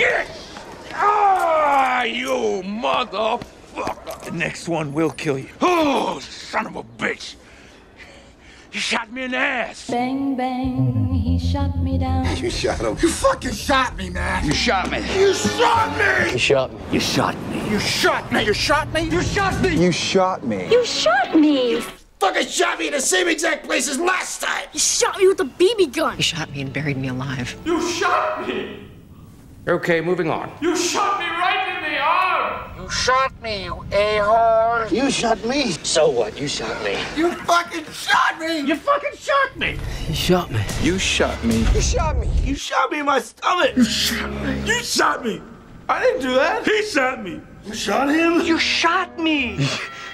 shit! Ah, you motherfucker! The next one will kill you. Oh, son of a bitch! You shot me in the ass! Bang, bang, he shot me down. You shot him. You fucking shot me, man! You shot me. You shot me! You shot me. You shot me! You shot me! You shot me! You shot me! You shot me. You shot me! Fucking shot me in the same exact place as last time! You shot me with a BB gun! You shot me and buried me alive. You shot me! Okay, moving on. You shot me right in the arm! You shot me, you a-hole! You shot me. So what? You shot me. You fucking shot me! You fucking shot me! You shot me. You shot me. You shot me! You shot me in my stomach! You shot me! You shot me! I didn't do that! He shot me! You shot him? You shot me!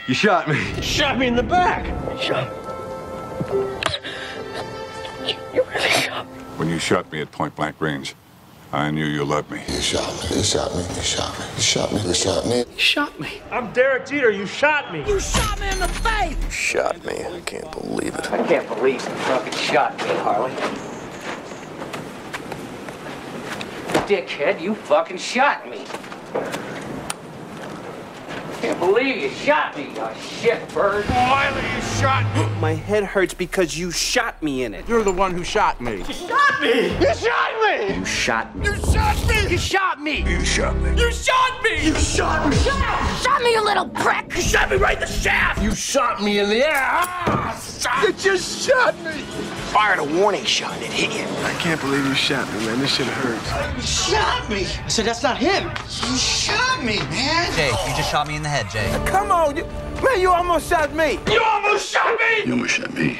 You shot me. You shot me in the back. You shot me. You really shot me. When you shot me at point-blank range, I knew you loved me. You shot me. You shot me. You shot me. You shot me. You shot me. You shot me. I'm Derek Jeter, you shot me! You shot me in the face! You shot me. I can't believe it. I can't believe you fucking shot me, Harley. Dickhead, you fucking shot me. Can't believe you shot me, you shitbird. Wiley, you shot me! My head hurts because you shot me in it. You're the one who shot me. You shot me! You shot me! You shot me. You shot me! You shot me. You shot me. You shot me! You shot me! Shot me, you little prick! You shot me right in the shaft! You shot me in the air! Ah, you just shot me! Fired a warning shot and it hit you. I can't believe you shot me, man. This shit hurts. You shot me! I said, that's not him. You shot me, man! Jay, you just shot me in the head, Jay. Come on, man, you almost shot me. You almost shot me! You almost shot me.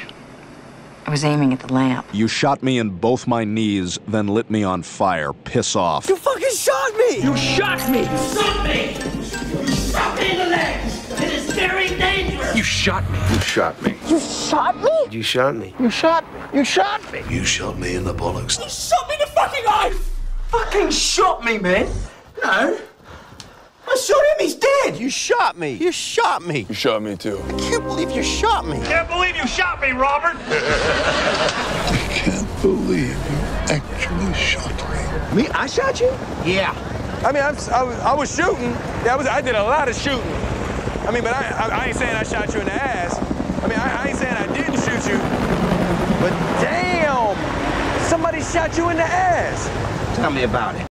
I was aiming at the lamp. You shot me in both my knees, then lit me on fire. Piss off. You fucking shot me. You shot me. You shot me! You shot me in the legs! It is very dangerous! You shot me. You shot me. You shot me? You shot me. You shot me. You shot me. You shot me in the bollocks. You shot me in the fucking eye! Fucking shot me, man. No. I shot him, he's dead. You shot me. You shot me. You shot me too. I can't believe you shot me. Can't believe you shot me, Robert! I can't believe you actually shot me. Me? I shot you? Yeah. I mean, I was shooting. I did a lot of shooting. I mean, but I ain't saying I shot you in the ass. I mean, I ain't saying I didn't shoot you. But damn, somebody shot you in the ass. Tell me about it.